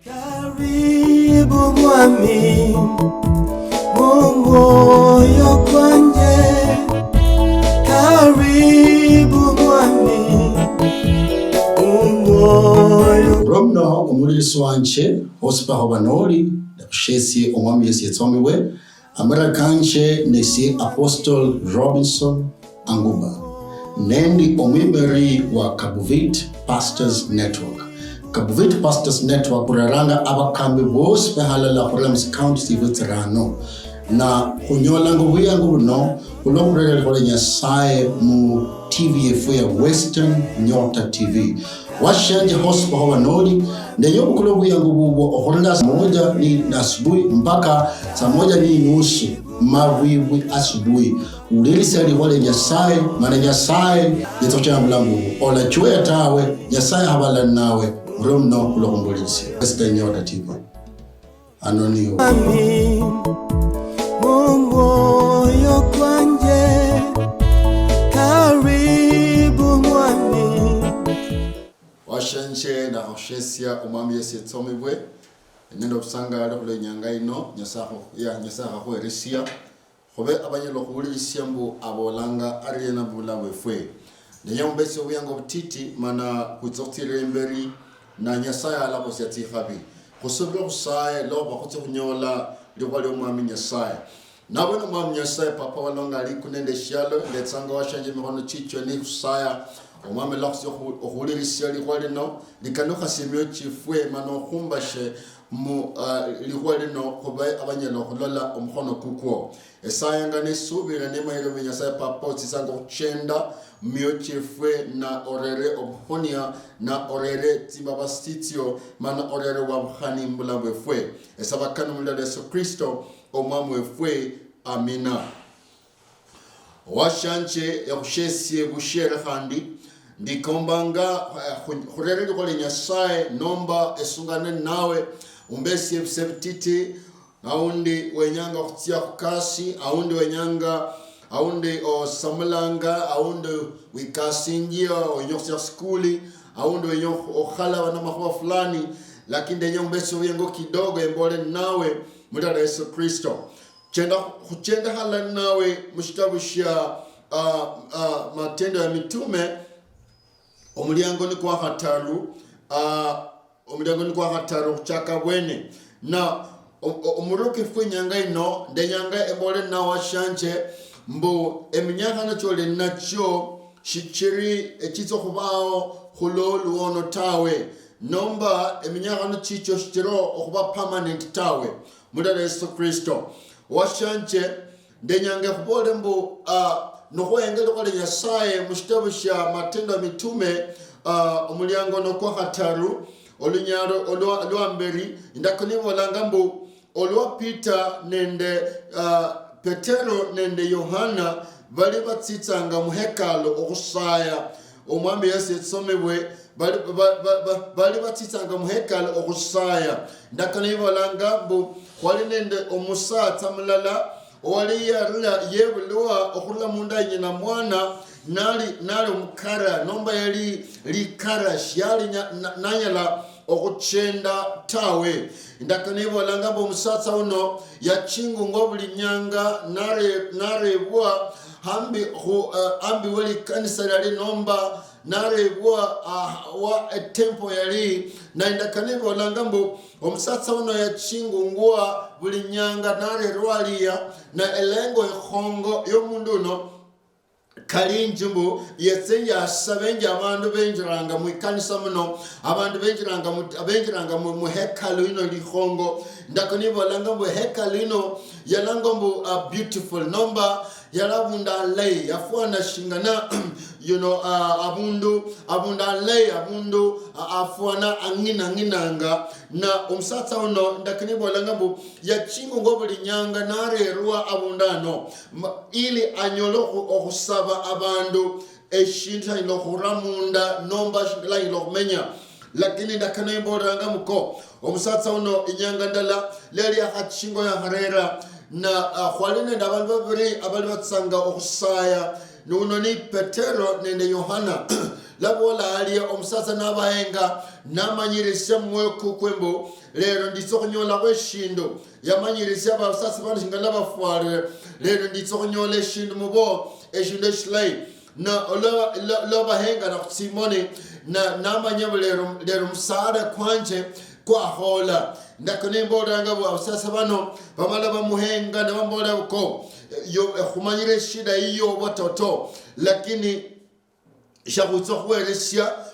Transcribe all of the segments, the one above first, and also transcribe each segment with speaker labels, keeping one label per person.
Speaker 1: Karibu mwami moyo kwanje, karibu mwami moyo.
Speaker 2: Romno umulisi wanje hosipa hobanoli shesi omwami Yesu yetsomiwe amara kanje nesi Apostle Robinson Anguba nendi omwimeri wa Khumwitsomie Pastors Network. Khumwitsomie Pastors Network uraranga abakambi bose behalala Khurams County Sivutsirano na kunyola ngubuya ngubuno ulokurele kole nyasaye mu TV yefu ya Western Nyota TV. Washanje hosipa hobanoli ndenyo kulobu yangu bubo okorenda saa moja ni asubuhi mpaka saa moja ni nusu mawiwi asubuhi. Ulilisi aliwale nyasaye, mana nyasaye yetocha mlangu ola chwe tawe nyasaye habala nawe romno kulokumbulisi. Western Nyota TV anoniyo moyo kwanje, karibu mwami. Washenche na hoshesia umami Yesu yetsomiwe nendo kusanga kule nyanga ino nyasaha ho erisia hobe abanyelo kuulisia mbu abolanga ariena bula wefwe nyamumbesi obuyango butiti mana kutsotire mberi na nyasaya alabo syati habi kusoblo kusaye lo bakutse kunyola likwali umami nyasaya nabona umami nyasaya papa walonga ali kunende shalo ndetsanga washanje mihono chicho ni kusaya omame lakso ohulirisia likwali no likano khasimyo chifwe mano khumbashe mu likwali no koba abanyelo kholola omkhono kukwo esaya ngane subira nemahelo menyasaya papa tsisanga kuchenda myo chifwe na orere obhonia na orere tibabastitio mana orere wabkhani mbulabwe fwe esabakano mulala Yesu Kristo omwamwe fwe amina. Washanche yakushesie bushere khandi ndikombanga khurere likole nyasaye nomba esungane nawe umbesi ebisebititi aundi wenyanga khutia khukasi aundi wenyanga aundi o samulanga aundi wikasinjia onyosia skuli aundi wenyo okhala wana mahwa fulani lakini ndenyo umbesi uyengo kidogo embole nawe mudala Yesu Kristo kuchenda hala nawe mshitabu shia matendo ya mitume omulyango ni kwa hataru kuchaka wene na umuruki fwe nyanga ino ndenyanga embole na washanje mbo eminyaka nachole nacho shichiri echizo khubao khulolu ono tawe nomba eminyaka nachicho shichiro okhuba permanent tawe mudala Yesu Kristo washanje ndenyanga khubole mbo nokhwengelo kole nyasaye mushitabu sha matendo mitume omulyango no kwa hataru olunyaro olwamberi ndakonivolanga mbo olwa Peter nende Petero nende Yohana bali batsitsanga mu hekalo okusaya omwami Yesu yetsomewe bali batsitsanga mu hekalo okusaya ndakonivolanga mbo kwali nende omusatsa mulala wali yarula yebulwa okhula munda nyina mwana nali mukara nomba yali likara shali nanyala okuchenda tawe ndakanibolanga mbo musatsa uno yachingu ngobuli nyanga narebwa ambi wali kanisa yali nomba narebwa wa tempo yali na ndakanibolanga mbo omusatsa uno yachingu ngwa buli nyanga narerwalia na elengo ekhongo yomundu uno kalinjimbu yetsenja sabenja abantu benjiranga mu kanisa muno abantu benjiranga mu hekalu ino likhongo ndakonibolanga mu hekalu ino yalanga mu beautiful number yalabunda lay yafwana shingana abunda lay abundu afwana anginanga na umsatsa uno ndakonibolanga mu yachingu ngobuli nyanga narerwa abundano ili anyolo okusaba abantu eshinta ilo kuramunda nomba shingla ilo kumenya lakini ndakana imboranga muko omusatsa uno inyanga ndala leli akachingo ya harera na khwaline ndabantu babiri abali batsanga okusaya nuno ni Petero nende Yohana labola ali omusasa n'abahenga n'amanyirisya mwoyo kukwembo lero nditsokunyola kweshindo yamanyirisya abasasa bano shinga labafware lero nditsokunyola eshindo mubo eshindo eshilai na labahenga na kusimoni na namanyabo lero msaada kwanje kwahola ndakonimboranga abasasa bano bamala bamuhenga na bambola uko yo khumanyire shida iyo watoto lakini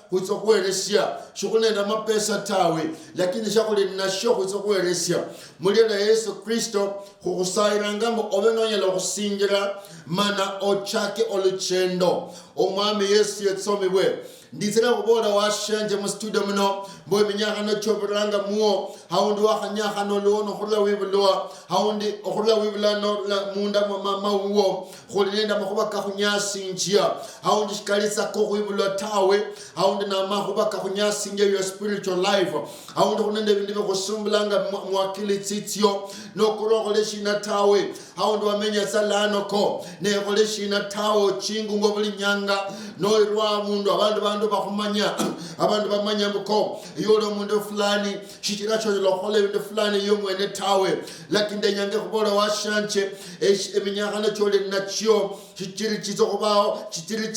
Speaker 2: kutsokuweresya shukunenda mapesa tawe lakini shakuli nasho kutsokuweresya mulira Yesu Kristo khukhusayirangamo obenonyela khusingira mana ochake oluchendo omwami Yesu yetsomibwe nditsira kubola washanje mu studio muno mbo eminyaka no choberanga muo haundi wakhanyaka no lono khula wibulwa haundi khula wibula no munda mama uwo khulinenda makhuba kakhunyasinjia haundi shikalisa ko wibulwa tawe haundi na makhuba kakhunyasinjia your spiritual life haundi khunende bindu bikusumbulanga mwakili tsitio no kurokole shina tawe haundi wamenya salano ko ne khole shina tawe chingu ngobuli nyanga no irwa mundu abantu bakhumanya abantu bamanya mko yolo mundu fulani shikiracho lokhole bindu fulani yomwene tawe lakini ndenyange kubola washanche eminyaka na chole nacho chichiri chizokubao chichiri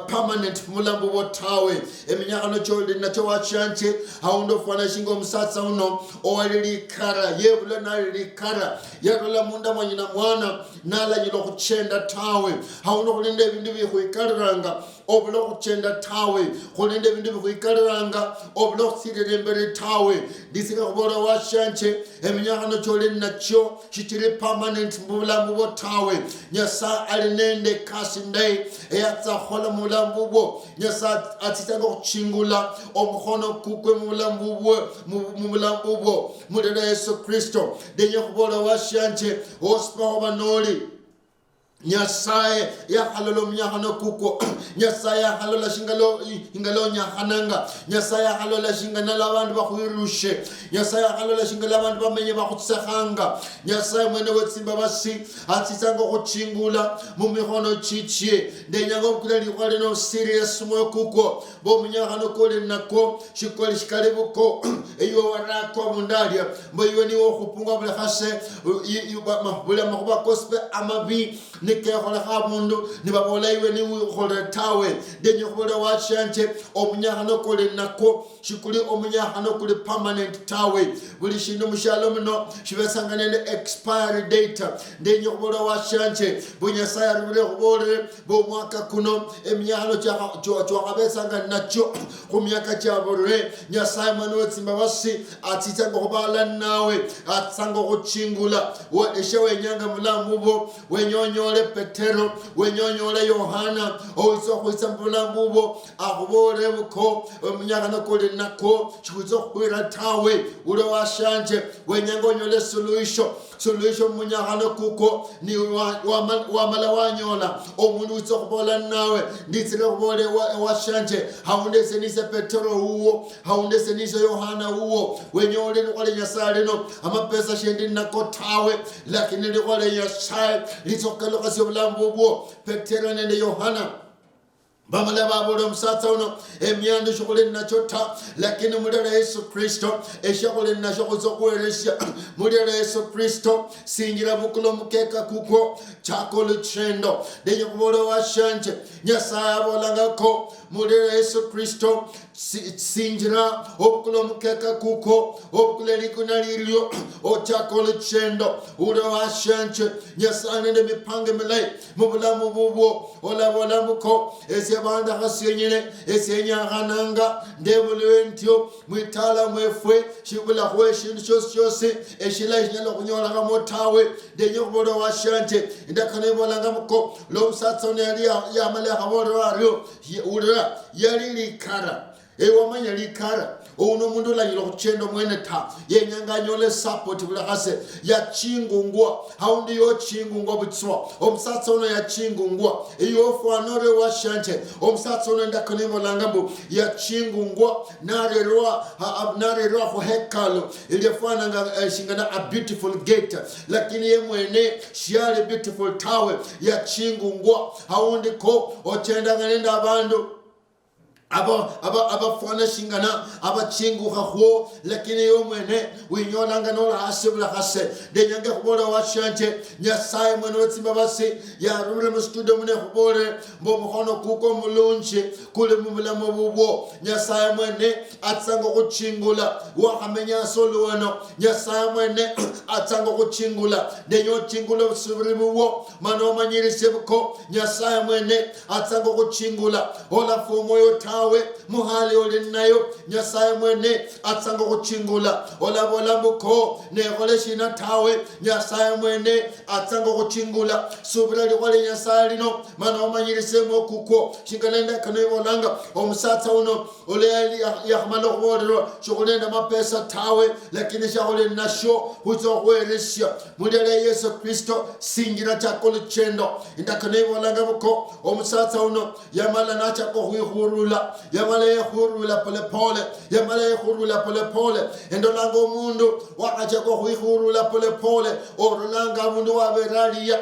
Speaker 2: permanent mulambo bo tawe eminyaka na chole nacho washanche haundo fana shingo msatsa uno owalili kara yebula nalili kara yakola munda mwanyina mwana nala nyilo kuchenda tawe haundo kulinde bindu bikhuikaranga oblo kuchenda tawe kulinde bindu bikhuikaranga oblo kuthirira embere tawe disika kubola washanche eminyaka no chole nacho chichiri permanent mulambo bo tawe nyasa alinende kasindai eyatsa khola mulambo bo nyasa atitanga kuchingula omkhono kukwe mulambo bo mulira Yesu Kristo denye kubola washanche ospa obanoli nyasaye ya halolo mnyahano kuko nyasaye halola ingalo nyahananga nyasaye halola shingana abantu bakhuyirushe nyasaye halola shingala abantu bamenye bakhutsahanga nyasaye mwene wetsimba basi atsitsanga kuchingula mu mikhono chichie ndenyango kuleli kwale no serious moyo kuko bo mnyahano kole nako shikole shikalebuko eyo warako mundalia mbo iwe niwo khupunga bule khase bule makhuba kospe amabi nike khola khamundu nibabola iwe ni khola tawe denye khola washanje omunyahano kole nako shikuli omunyahano kuli permanent tawe buli shindu mushalo muno shibesangane ne expiry date denye khola washanje bunyasaya rubule khobole bo mwaka kuno emyahano chwa kabesanga nacho kumyaka chabore nyasaya mano tsimba basi atitanga khobala nawe atsanga kuchingula wo eshewe nyanga mulambubo wenyonyole Petero wenyonyole Yohana oiso khuisambula mbubo akhubole buko omunyaka nakole nako chikuzo khwira tawe ule washanje wenyangonyole solution munyaka nakuko ni wamala wanyola omundu uzo khubola nawe nditsile khubole washanje haundese nise Petero uwo haundese nise Yohana uwo wenyole nikhole nyasale no amapesa shendi nako tawe lakini nikhole nyasale litokalo kasi obulambu bwo Petero nende Yohana bamala babolo msatsa uno emyando shokole nachota lakini mulira Yesu Kristo eshokole nashokuzokueresha mulira Yesu Kristo singira bukulo mukeka kuko chakolo chendo denye kubolo washanje nyasaya bolangako mulira Yesu Kristo singira obukulo mukeka kuko obukule likunalilyo o chakolo chendo ule washanje nyasaya nende mipange milai mubulamu bubo ola bolamuko banda khasyenyene esenya khananga ndebulwe ntyo mwitala mwefwe shibula khweshindu chose eshila inyala kunyola kamotawe denyo kubodo washante ndakane bolanga muko lo msatsone yali ya male khabodo wario ura yali likara wamanya likara uno mundu la yilo kuchendo mwene ta yenyanga nyole support bula khase ya chingungwa haundi yo chingungwa butswa omsatsa ono ya chingungwa iyo fwanore washanje omsatsa ono ndakonemo langambu ya chingungwa narerwa ho hekalo ilifana nga shingana a beautiful gate lakini ye mwene shiale beautiful tower ya chingungwa haundi ko ochenda nganenda abandu abafana shingana abachinguka ho lakini yo mwene winyolanga no hasibula hase denyange kubola washanje nyasaye mwene wetsimba basi ya rumule mu studio mune kubole mbo muhono kuko mulunji kule mumulamo bubwo nyasaye mwene atsanga kuchingula wakamenya soluwano nyasaye mwene atsanga kuchingula denyo chingula busubiri buwo mano manyirise buko nyasaye mwene atsanga kuchingula ola fumo yo muhali olinayo nyasaye mwene atsanga kuchingula olabola mbuko nekoleshina tawe nyasaye mwene atsanga kuchingula subira likwale nyasaye lino mana omanyirise mokuko shingalenda kanoibolanga omusatsa uno ole yahmalo kubolero shokulenda mapesa tawe lakini shakole nasho huzokweresha mudele Yesu Kristo singira chako luchendo indakanoibolanga mbuko omusatsa uno yamala nachako huihurula yamale hurula pole pole yamale hurula pole pole endolango mundu wakachako huihurula pole pole orulanga mundu waberalia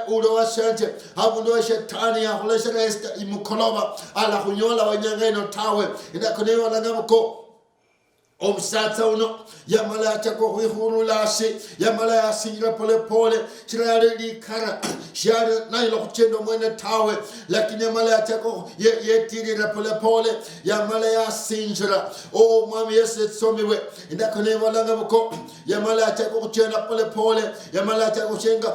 Speaker 2: ura wasante abundu wa shetani ya hulesha resta imukoloba ala hunyola wanyangeno tawe indakonewa langamko omsatsa uno yamala achako huihurula si yamala yasingira pole pole chirale likara shari nailo kuchendo mwene tawe lakini yamala achako yetirira pole pole yamala yasingira o mwami Yesu etsomiwe indakone walanga buko yamala achako kuchenda pole pole yamala achako chenga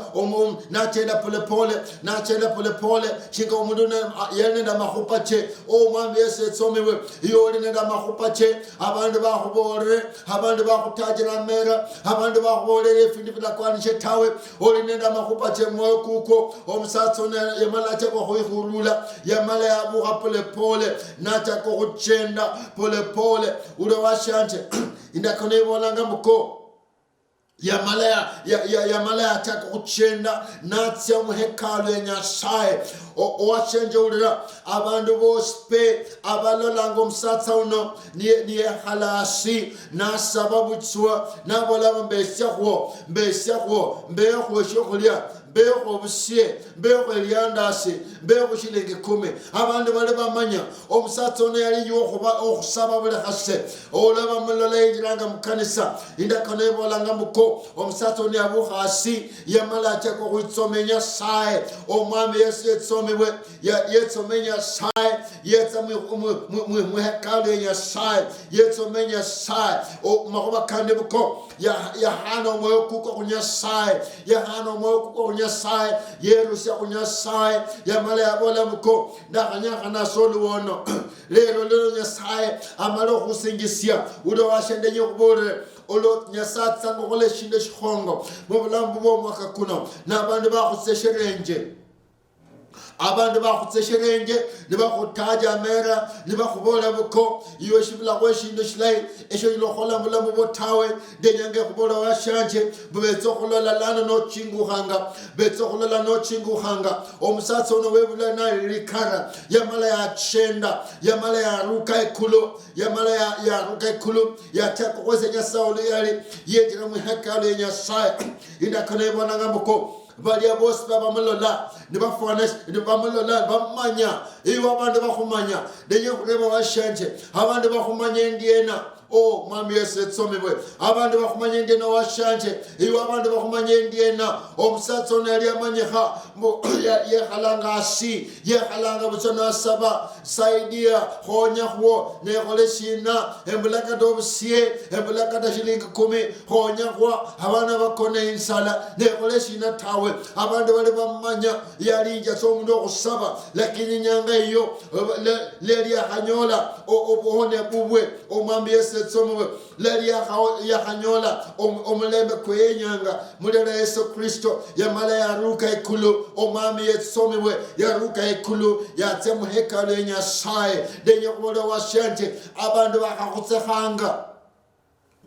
Speaker 2: nachenda pole pole shinga umundu yenenda mahupache o mwami Yesu etsomiwe yori nenda mahupache abandu bahubore abandu bahutajira mera abandu bahubore efindi bilakwanishe tawe ori nenda mahupache moyo kuko omusatso yamala achako huihurula yamala yabuha pole pole nachako kuchenda pole pole ule washante indakone bolanga muko yamala ataka kuchenda natsia muhekalu enyasaye owashenje ulira abandu bospe abalolango msatsa uno niye halasi na sababu tswa na bola mbesyaho mbeho shokulia beho busie beho eliandasi beho shilenge 10 abandu bale bamanya omusatsa ono yali yokuba okusaba bule hase olaba mulole jiranga mukanisa indakane bolanga muko omusatsa ono yabuhasi yamala chako kuitsomenya sae omwami Yesu etsomewe yetsomenya sae yetsami muhekalu ya sae yetsomenya sae o makuba kande buko ya hano moyo kuko kunya sae ya hano moyo kuko nyasaye yerusia kunyasaye yamala yabola muko ndakanyaka na solu wono lero nyasaye amalo kusingisia udo washende nyokubore olo nyasatsa ngole shinde shongo mubulambu bo mwaka kuno na bandu bakusesherenje abandu bakutsesherenge nibakutaja mera nibakubola buko iyo shibla kweshindo shilai esho ilokola mulamu botawe denyange kubola washanje bubetso kulola lana no chinguhanga omusatsa ono webula na likara yamala ya chenda yamala ya ruka ekulo yamala ya ruka ekulo ya chako kwese nyasaule yali yedira muhekalu ya nyasaye indakane bona ngambuko balia boss baba malola nibafona nibamalola bamanya iyo abantu bakhumanya denye kureba washanje abantu bakhumanya ndiena o mwami Yesu etsomebwe abantu bakhumanya ndiena washanje iyo abantu bakhumanya ndiena omusatsa ono yali amanyeha yehalanga asi yehalanga butsona saba saidia honya huo nekoleshina embulaka dobusie embulaka dashilinga 10 honya huo abana bakone insala nekoleshina tawe abantu bali bamanya yalinja somundo okusaba lakini nyanga iyo leri yahanyola obuhone bubwe omwami Yesu etsomewe leri yahanyola omulembe kwenyanga mulera Yesu Kristo yamala yaruka ikulu omwami etsomewe yaruka ikulu yatse muhekalu enyasaye denye kubola washante abantu bakakutsehanga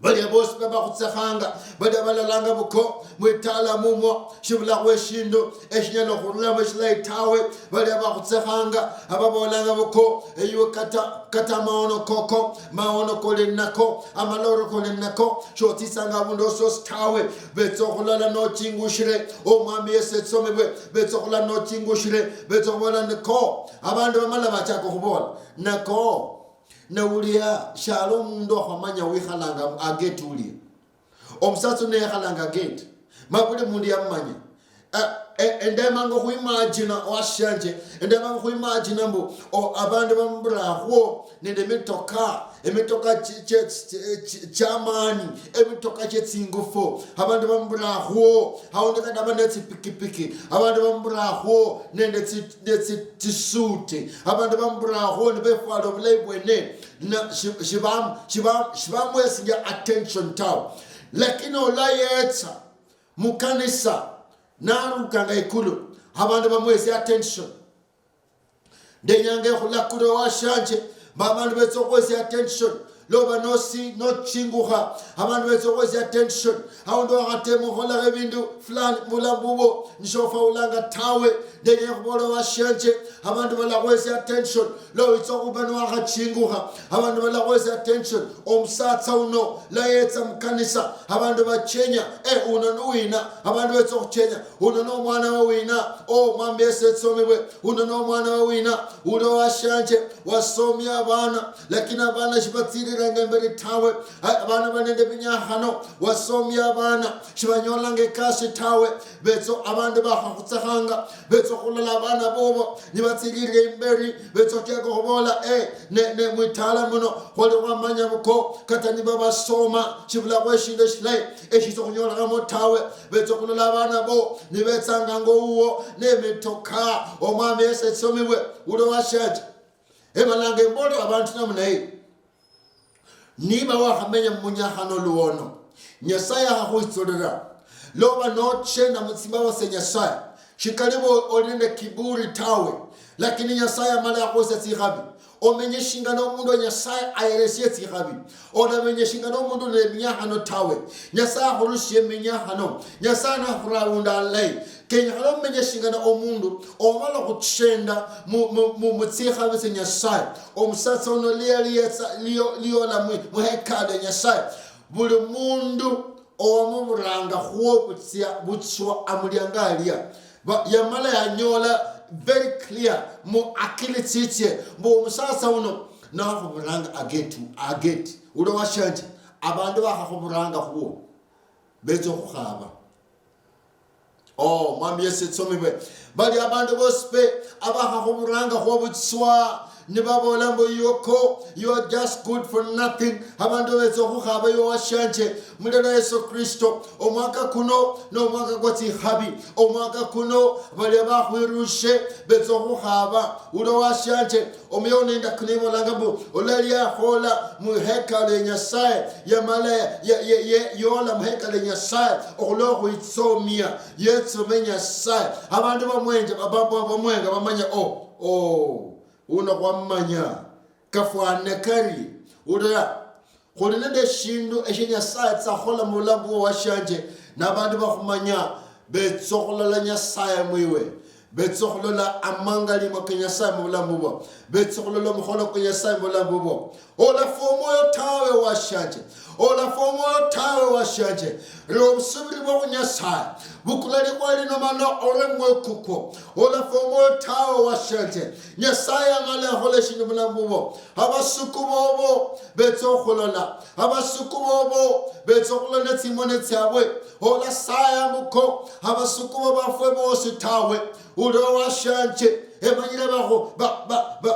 Speaker 2: bali bosi baba kutsahanga bali balalanga buko mwitala mumo shibula kweshindo eshinyalo khurula mashila itawe bali abakutsahanga ababolanga buko eyo kata maono koko maono kolenako amaloro kolenako shotisanga bundo sostawe betsokhulala no chingushire omwami yesetsomebwe betsokhula no chingushire betsokhula nako abantu bamala bachako kubola nako na Luhya shalo umuntu akwamanya wikhalanga agate Luhya omusatsu ne khalanga gate mabule mundu yamanya endemango kuimagine washanje endemango kuimagine mbu abantu bamburaho nende emitoka chamani emitoka chetsingufu abantu bamburaho haondeka dabanetsi pikipiki abantu bamburaho nende tisuti abantu bamburaho nebefalo bulebwene na shibam wesinga attention taw lakini olayetsa mukanisa narukanga ikulu abantu bamwese attention ndenyange khulakuro washanje babantu betsokwese attention loba no chinguha abantu betsokwese attention awundo akatemo khola ebindu fulani mulambubo nishofa ulanga tawe ndenye khubolo washanje abantu balakwese attention lo itsokubano akachinguha abantu balakwese attention omsatsa uno layetsa mkanisa abantu bachenya unonuwina abantu betsokuchenya unono mwana wawina mwambe setsomebwe unono mwana wawina ulo washanje wasomya abana lakini abana shibatsirira ngembere tawe abana banende binyahano wasomya abana shibanyola ngekasi tawe betso abantu bakhakutsahanga betso khulala abana bobo nibatsirire imberi betso keko hobola ne mwitala muno khole kwamanya buko katani baba soma shibula kweshinda shilai eshisokunyola kamo tawe betso khulala abana bo nibetsanga ngouwo nemitoka omwami esetsomibwe ulo washaje emalanga imbodo abantu namunayi niba wakhamenya munyahano luono nyasaya hakuitsolera loba nochenda mutsimba wase nyasaya shikalibo onende kiburi tawe lakini nyasaya mala yakose tsihabi omenye shingano mundu nyasaya ayeresie tsihabi menye shingano mundu ne minyahano tawe nyasaya hurushie minyahano nyasaya na huraunda lei kenya halo menye shingana omundu omala kuchenda mu tsihabi se nyasaya omsatsa ono liyo la muhekade nyasaya buli mundu owamuburanga huo butswa amuliangalia yamala yanyola very clear mu akili tsitse mbo musasa uno na kuburanga agate ulo washanje abantu bakhakuburanga huo bezo kukhaba mwami yesetsomibwe bali abantu bospe abakhakuburanga huo butswa nibabola mbo you are just good for nothing abantu bezo kukhaba yo washanje mulena Yesu Kristo omwaka kuno no mwaka kwati habi omwaka kuno bali bakhwirushe bezo kukhaba ulo washanje omyone ndakunimo langabu olalia khola muhekale nyasaye yamala yola muhekale nyasaye okulo Khumwitsomie yetsomenya saye abantu bamwenje bamwenga bamanya uno kwamanya kafwane kari uda khulina de shindu eshinya satsa khola mulambu washanje nabantu bakhumanya betsokholola nyasaye mwiwe betsokholola amangali makenya saye mulambu bo betsokholola mukholo kenya saye mulambu bo ola fomo yo tawe washanje ola fomo yo tawe washanje lo msubiri bo nyasaye bukulali kwali no mano ole mwekuko ola fomo yo tawe washanje nyasaye ngale hole shindu mulambu bo abasukubo bo betsokholola abasukubo bo betsokholola tsimone tsabwe ola saya muko abasukubo bafwe bo sitawe ulo washanje emanyira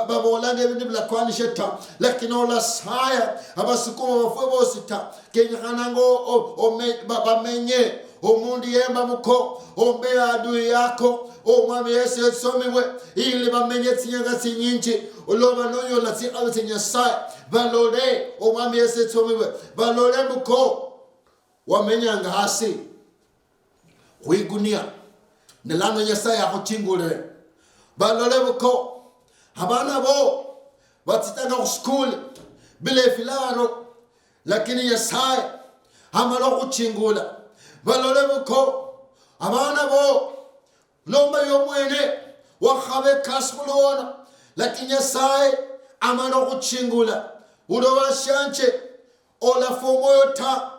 Speaker 2: babolanga ebintu bilakwanisha ta lakini ola saya abasukubo bafwe bosita kenyakhanango bamenye omundu yemba muko ombe adui yako omwami Yesu etsomibwe ili bamenye tsinyanga tsinyinji uloba noyola tsiqabe tsinyasaya balole omwami Yesu etsomibwe balole muko wamenyanga hasi khwigunia nelano nyasaya akhuchingulire balole buko abana bo batitanga ku school bile filaro lakini Yesaya amala okuchingula balole buko abana bo lomba yomwene wakhabe kasuluona lakini Nyasaye amala okuchingula ulo washanche ola fomoyo ta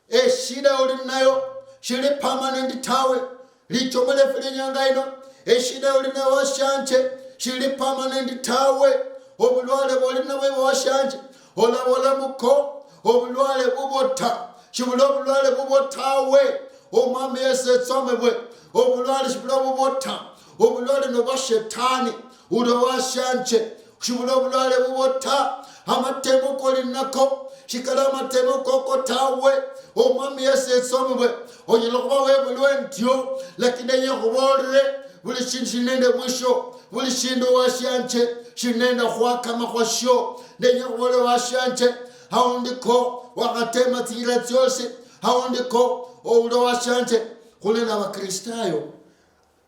Speaker 2: eshida uli nayo shili permanent tawe lichomele fili nyanga ino eshida uli nayo washanche shili permanent tawe obulwale boli nawe washanche ola buko obulwale bubota shibula obulwale bubotawe omwami Yesu etsomebwe obulwale shibula bubota obulwale no bashetani ulo washanche shibula obulwale bubota amatemo koli nako shikala amatemo koko tawe omwami Yesu etsomebwe onyelo kuba webulwe ntyo lakini yekubole buli shindu shinende mwisho buli shindu washanche shinenda khwakama khwasho ndenye kubole washanche haundiko wakatema tira tyose haundiko oulo washanche kule na bakristayo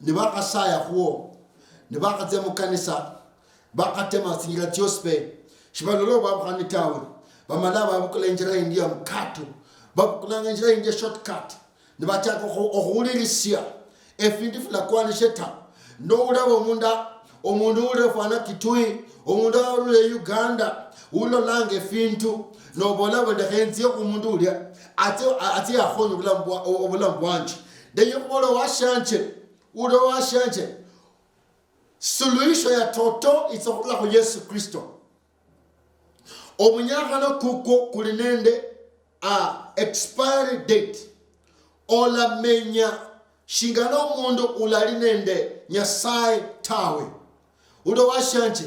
Speaker 2: ni bakasaya huo ni bakatema kanisa bakatema tira tyose shibalolo babukanitawe bamalaba bukula injira india mkatu babukula injira india shortcut ni bataka okuulirisia efindi fula kwanisheta ndo ulabo omundu ule fana kitui omundu ule Uganda ulo lange fintu no bola bode henzi yo umundu ule ati akhonye obulambu wanje ndenye kubolo washanche ulo washanche solution ya toto itsokhula ku Yesu Kristo omunyakano kuko kulinende expiry date ola menya shingano mundu ulalinende Nyasaye tawe ulo washanche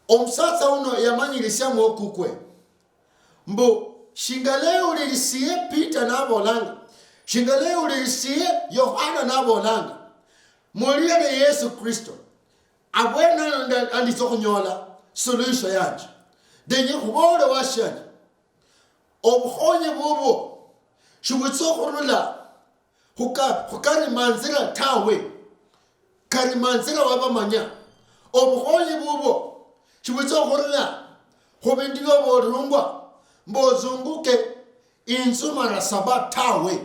Speaker 2: omsatsa uno yamanyilisya mwokukwe mbu shingale ulilisiye Peter nabolanga shingale ulilisiye Yohana nabolanga muliyane Yesu Kristo abwena andizokunyola solution yanje denye kubole washanche obukhonye bubo shubutsokhurula hukari manzira tawe kari manzira wabamanya obukhonye bubo shibutsokhurula khubindiyo borungwa mbozunguke inzu mara saba tawe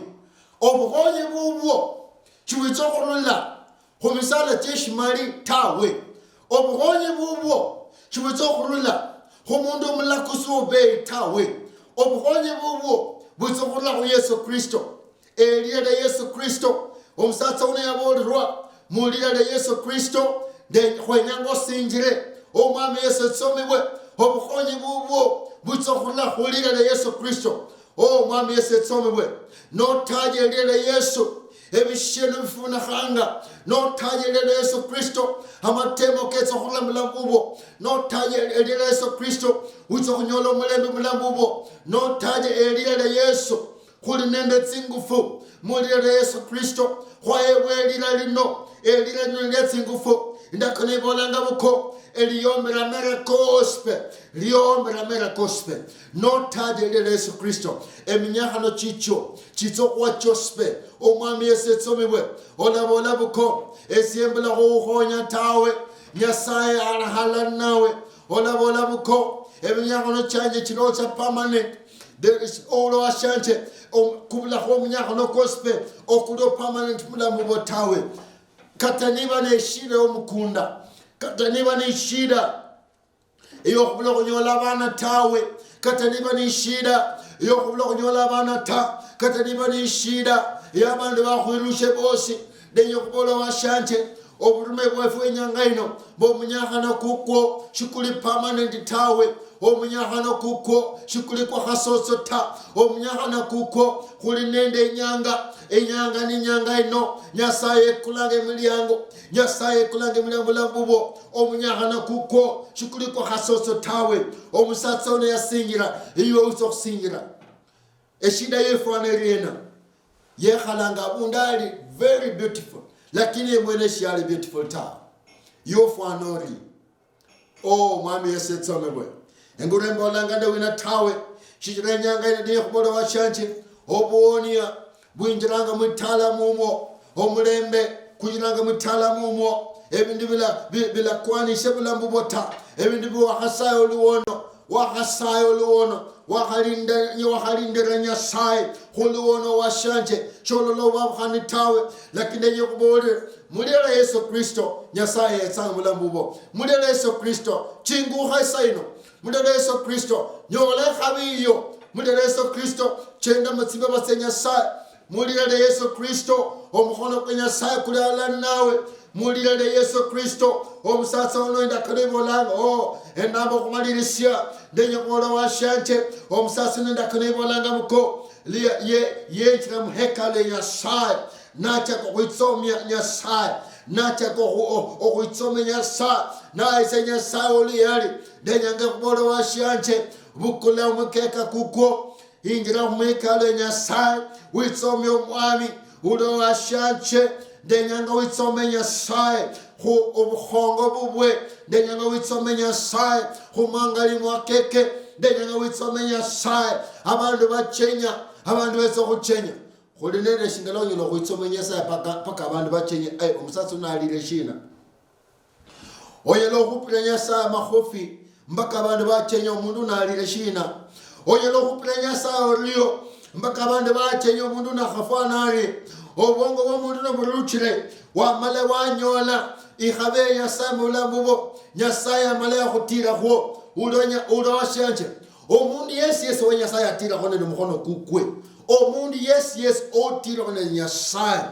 Speaker 2: obukhonye bubo shibutsokhurula khumisala teshimali tawe obukhonye bubo shibutsokhurula khumundu omulakusi obei tawe obukhonye bubo butsokhurula khu Yesu Kristo eliya de Yesu Kristo omusatsa une yabolirwa muliya de Yesu Kristo de khwenyango sinjire omwami Yesu tsomibwe obukhonyi bubwo butsokhurula khuliya de Yesu Kristo omwami Yesu tsomibwe notaje eliya de Yesu ebisheno bifuna khanga notaje eliya de Yesu Kristo amatemo ketsokhurula mulambubo notaje eliya de Yesu Kristo utsokhunyola mulembe mulambubo notaje eliya de Yesu kuli nende tsingufu mulira Yesu Kristo khwaebwe elira lino elira nende tsingufu ndakone bolanga buko eliyombera mera gospel notaje Yesu Kristo eminyakano chicho kwa jospe omwami Yesu tsomibwe olabola buko esiembela khukhonya tawe Nyasaye alahala nawe olabola buko eminyakano chanje chino cha permanent. There is all our shanche kubla homunyako no gospel okudo permanent mulamu botawe kataniba ne shida omukunda kataniba ne shida iyo kubla kunyola bana tawe kataniba ne shida iyo kubla kunyola bana ta kataniba ne shida yabandu bakhwirushe bosi denyo kubola wa shanche oburume bwefu enyangaino bo munyakana kukwo shikuli permanent tawe omunyakana kuko shikuli kwa khasoso ta omunyakana kuko kuli nende enyanga ni nyanga ino Nyasaye kulange milyango lambubo omunyakana kuko shikuli kwa khasoso tawe omusatsa one yasingira iyo usokusingira eshida yefaneriena yekhalanga bundali very beautiful lakini mwene shali beautiful ta yofanori mwami Yesu tsomebwe engurembo langande wina tawe shirenyanga ine khubolo washanche obonia bwinjiranga mutala mumo omulembe kujiranga mutala mumo ebindi bila kwani shebula mbubota ebindi bwa khasayo luwono wahalindira Nyasaye huluono washanje chololo wabhanitawe lakini yekubole mulera Yesu Kristo Nyasaye etsanga mulambubo mulera Yesu Kristo chingu haisaino mulera Yesu Kristo nyole khabiyo mulera Yesu Kristo chenda mutsimba basenya Nyasaye mulera Yesu Kristo omukhono kwa Nyasaye kulala nawe mulira Yesu Kristo omusatsa ono ndakanebola enabo kumalirisia ndenye kola washanje omusatsa ndakanebola ngamuko ye tramhekale Nyasaye nacha kuitsomya Nyasaye nacha kuitsomya Nyasaye na isa Nyasaye oliyali ndenye ngakola washanje bukula mukeka kuko ingira mukale Nyasaye witsomya omwami ulo washanje ndenyanga witsome Nyasaye hu obuhongo bubwe ndenyanga witsome Nyasaye hu mangali mwakeke ndenyanga witsome Nyasaye abantu bachenya abantu beso kuchenya hulinene shingalonyo lo witsome Nyasaye paka abantu bachenya omusatsi unalire shina oyelo kupira Nyasaye mahofi mbaka abantu bachenya umundu unalire shina oyelo kupira Nyasaye olio mbaka abantu bachenya umundu nakhafanari obongo bomundu noburuchire wamale wanyola ikhabe Nyasaye mulamubo Nyasaye amale khutira kho ulo washanje omundu yes we Nyasaye atira khone mukhono kukwe omundu yes otira khone Nyasaye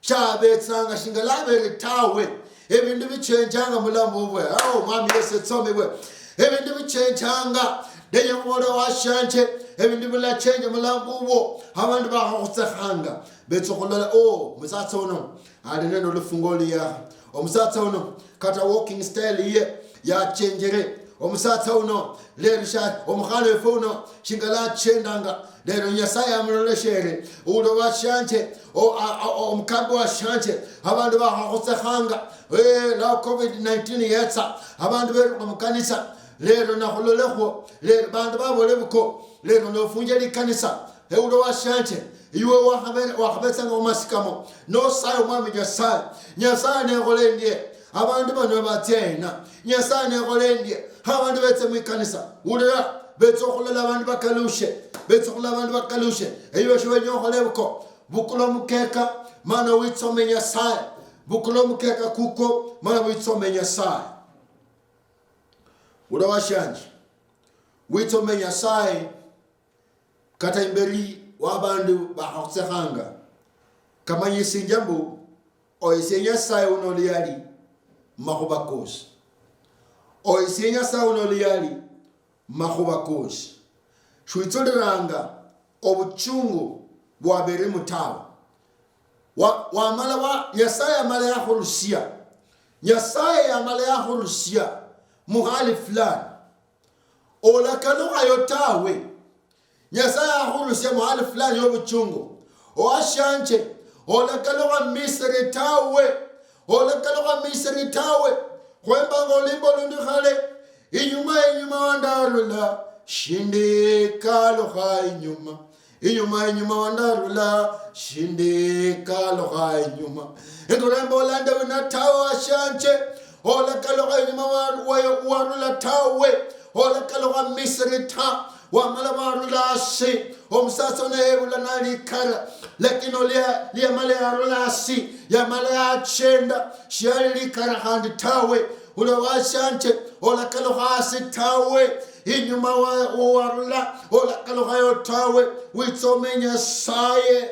Speaker 2: chabetsanga shingalabere tawe ebindu bichenjanga mulamubo mami yes etsomebwe ebindu bichenjanga ndenye mwola washanje ebindu bila change mulambubo abantu bakhutsehanga betsokholola musatsa ono alineno lufungoli ya omusatsa ono kata walking style ye ya changere omusatsa ono lerisha omukhale fono shingala chendanga lero Nyasaye amuloleshere ulo washanje omkambo washanje abantu bakhutsehanga la covid-19 yetsa abantu beru mukanisa lero nakhulolekho lero bantu babolebuko lero nofunje likanisa ulo washanje iwe wakhabetsanga omasikamo no sayo mwami Nyasaye nekholendie abantu bano batyena Nyasaye nekholendie abantu betse mwikanisa ulera betsokholola abantu bakalushe iwe shwenyokolebuko bukulo mukeka mana witsome Nyasaye bukulo mukeka kuko mana witsome Nyasaye ula washanje witsome Nyasaye kata imberi wabandu bakhutsehanga kamanye sinjambu oyise Nyasaye unoliyali makhubakosi oyise Nyasaye unoliyali makhubakosi shwitsoliranga obuchungu bwabere mutawa wamala Nyasaye amala yakhulusia Nyasaye amala yakhulusia muhali fulani olakalo ayotawe Nyasaye akhulusia muhali fulani yobuchungu oashanje olakalo Misri tawe kwemba ngolimbo lundikhale inyuma wandarula shindikalo khainyuma inyuma wandarula shindikalo khainyuma endolembo lande winatawa ashanje olakalo khainyuma warula tawe olakalo Misri ta wamala warula shi omsatso nebula nalikhala lakini liya male yarula shi ya male achenda shiyali likhala handi tawe ula washanje olakalo khasi tawe inyuma warula olakalo khayo tawe witsome Nyasaye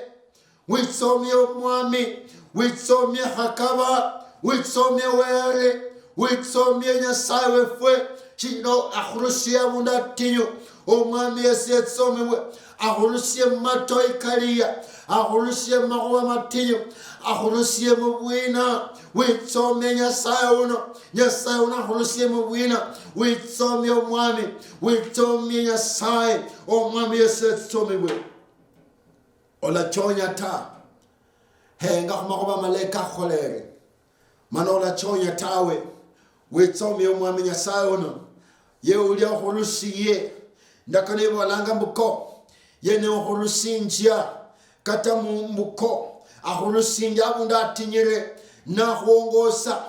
Speaker 2: witsome omwami witsome hakaba witsome were witsome Nyasaye wefwe chino akhulusia munda tinyo omwami yesetsomwe akhulusie matoi kaliya akhulusie makhuwa matinyo akhulusie mubwina witsome Nyasaye uno akhulusie mubwina witsome omwami witsome Nyasaye omwami yesetsomwe olachonya ta henga khumakhuwa maleka kholere mana olachonya tawe witsome omwami Nyasaye uno ye ulya khulusiye ndakane balanga mbuko yene khulusinjia kata mbuko akhulusinja abunda atinyere na khongosa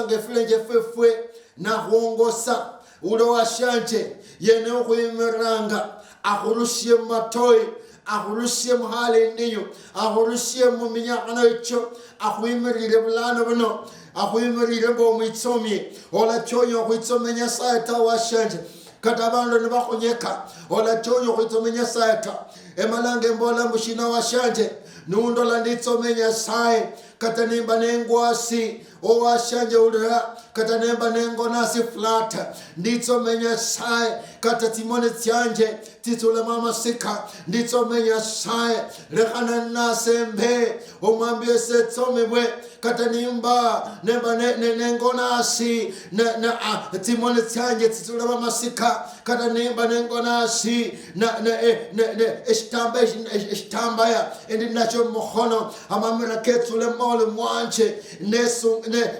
Speaker 2: ngeflenje fefwe na khongosa ulo washanje yene okwimiranga akhurusye matoi akhurusye muhale ninyo akhurusye mu minyakana icho akhwimirire bulano buno akhwimirire Khumwitsomie ola chonyo Khumwitsomie Nyasaye ta washanje kata bandu nibakhonyeka ola chonyo Khumwitsomie Nyasaye ta emalange mbola mushina washanje nundola nditsomie Nyasaye kata nimba nengwasi owashanje ulira kata nemba nengonasi flata nditsomie Nyasaye kata timone tyanje titule mama sika nditsomie Nyasaye lekhana nasembe omwambie setsomebwe kata nimba nemba nengonasi timone tyanje titule mama sika kata nimba nengonasi eshtambaya endinacho mukhono amamira ketsule mole mwanje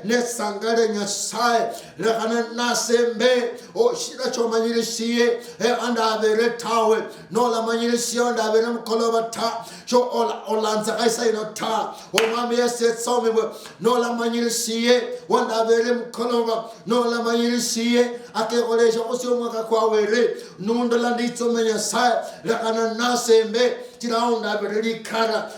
Speaker 2: nesangale Nyasaye lekhana nasembe shira chomanyirisiye andavere tawe nola manyirisiye andavere mukoloba ta cho olanza kaisa ino ta omwami yesetsomebwe nola manyirisiye wandavere mukoloba nola manyirisiye akekolesha kusyo mwaka kwawere nundola nditsomie Nyasaye lekhana nasembe tiraunda berikara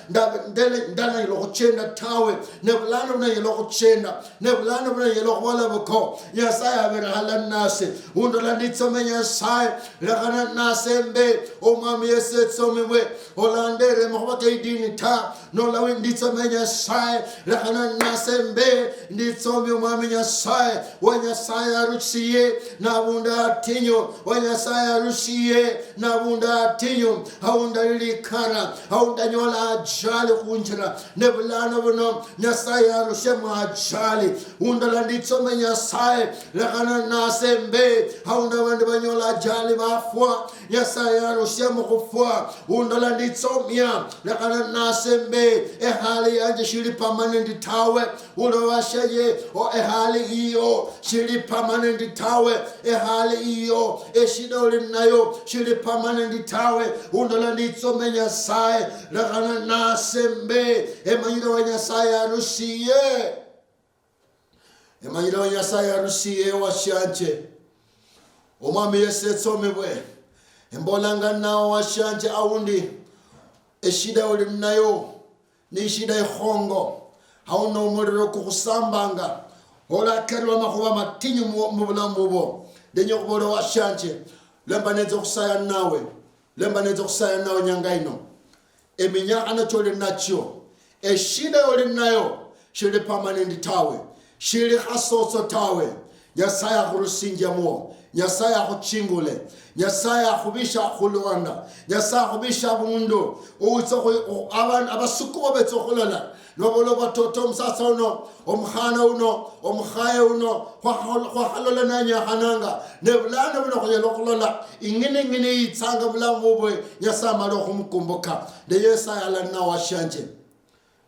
Speaker 2: ndana ilokuchenda tawe nebulano na ilokuchenda nebulano na ilokwala bako Nyasaye aberhala nase undola nditsomie Nyasaye lekhana nasembe omwami yesetsomebwe olandere mkhobaka idini ta nola nditsomie Nyasaye lekhana nasembe nditsomie omwami Nyasaye wa Nyasaye arusiye nabunda tinyo wa Nyasaye arusiye nabunda tinyo haunda ilikara haunda nyola ajali kunjira nebulano buno Nyasaye arushemu ajali undola nditsomie Nyasaye lekhana nasembe haunda bandu banyola ajali bafwa Nyasaye arushemu kufwa undola nditsomie lekhana nasembe ehali yanje shili permanent tawe ulo washaye ehali iyo shili permanent tawe ehali iyo eshida ulinayo shili permanent tawe undola nditsomie Nyasaye lekhana nasembe emanyiro wa Nyasaye arusiye emanyiro wa Nyasaye arusiye washanje omwami yesetsomebwe embolanga nawo washanje awundi eshida ulinayo ni shida ikhongo hauna umuriro kukhusambanga ola kerwa makhuba matinyu mu bulamu bwo denyo kubolo washanje lemba nezo khusaya nawe lemba nezo khusaya nawe nyangaino eminyakana chole nacho eshida ulinayo shili permanent tawe shili khasoso tawe Nyasaye akhurusinjamo Nyasaye akhuchingule Nyasaye akhubisha khulwanda Nyasaye akhubisha bundu abantu abasukubo betsokholola nobolo batoto msasa uno omkhana uno omkhaye uno khwalola nanyahananga nebulana buno khonyela kholola ingine yitsanga bulamu bwe Nyasaye malo khumkumbuka de Yesaya alana washanje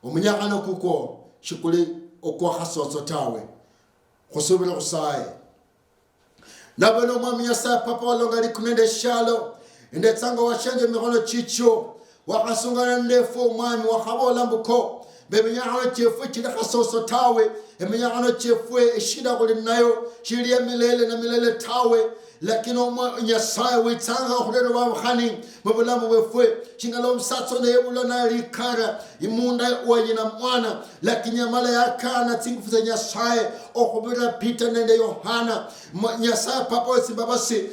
Speaker 2: omunyakana kuko shikuli okwa khasoso tawe khusubira khusaye nabano mwami Nyasaye papa walongali kunende shalo ndetsanga washanje mikhono chicho wakasungana ndefu mwami wakhabola mbuko bemenyakano chefu chili khasoso tawe eminyakano chefu eshida kulinayo chili emilele na milele tawe lakini Nyasaye witsanga khulero babukhani mubulamu bwefwe chingalo msatso nebulo na likara imunda wanyina mwana lakini amala yakana tsingufuza Nyasaye okhubira Peter nende Yohana Nyasaye papa simbabasi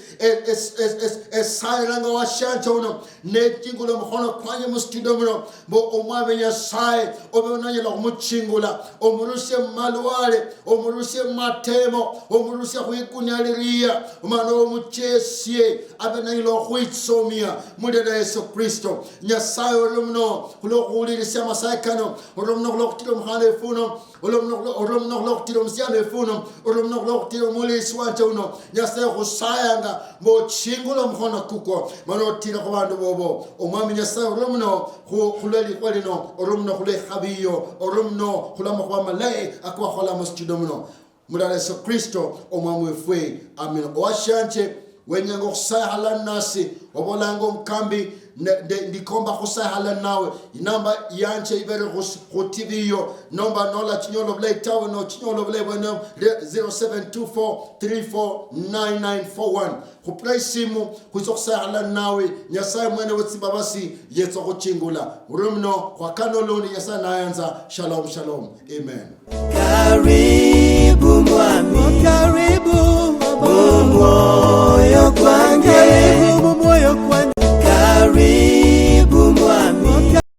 Speaker 2: esayiranga washanje uno nechingulo mukhono kwanye mustudio muno bo omwabe Nyasaye obonanyela khumuchingula omurushe malwale omurushe matemo omurushe khwikunyaliriya umano omuchesye abenayilo khwitsomia mudeda Yesu Kristo Nyasaye olumno khulokhulirisya amasayikano olumno khulokutira omukhana efuno olumno khulokutira omusyana efuno olumno khulokutira omulisi wanje uno Nyasaye khusayanga mbochingula omukhono kuko mano otira khubandu bobo omwami Nyasaye olumno khulelikhwa lino olumno khulekhabiyo olumno khulamakhuba malayi akwakhola mustudio muno mulala Yesu Kristo omwami wefwe amen washanje wenyengo kusahala nasi obolango mkambi ndikomba kusahala nawe inamba yanche ibere ku TV yo nomba nola chinyolo blay tawo no chinyolo blay bueno 0724349941 ku play simu kuzokusahala nawe nyasaye mwene wetsibabasi yetso kuchingula urumno kwa kanoloni yasa nayanza shalom shalom amen.
Speaker 1: Karibu mwami, karibu Mungu.